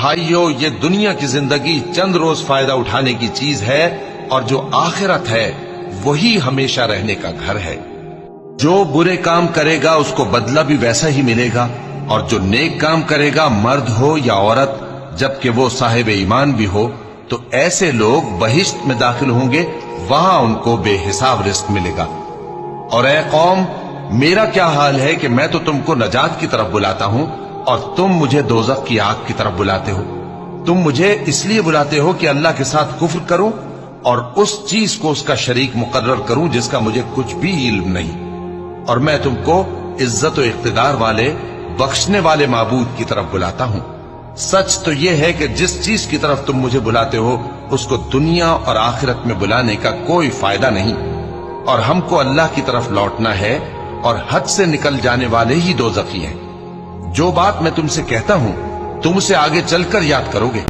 بھائیو، یہ دنیا کی زندگی چند روز فائدہ اٹھانے کی چیز ہے، اور جو آخرت ہے وہی ہمیشہ رہنے کا گھر ہے۔ جو برے کام کرے گا اس کو بدلہ بھی ویسا ہی ملے گا، اور جو نیک کام کرے گا، مرد ہو یا عورت، جبکہ وہ صاحب ایمان بھی ہو، تو ایسے لوگ بہشت میں داخل ہوں گے، وہاں ان کو بے حساب رزق ملے گا۔ اور اے قوم، میرا کیا حال ہے کہ میں تو تم کو نجات کی طرف بلاتا ہوں، اور تم مجھے دوزخ کی آگ کی طرف بلاتے ہو۔ تم مجھے اس لیے بلاتے ہو کہ اللہ کے ساتھ کفر کروں اور اس چیز کو اس کا شریک مقرر کروں جس کا مجھے کچھ بھی علم نہیں، اور میں تم کو عزت و اقتدار والے، بخشنے والے معبود کی طرف بلاتا ہوں۔ سچ تو یہ ہے کہ جس چیز کی طرف تم مجھے بلاتے ہو اس کو دنیا اور آخرت میں بلانے کا کوئی فائدہ نہیں، اور ہم کو اللہ کی طرف لوٹنا ہے، اور حد سے نکل جانے والے ہی دوزخی ہیں۔ جو بات میں تم سے کہتا ہوں تم اسے آگے چل کر یاد کرو گے۔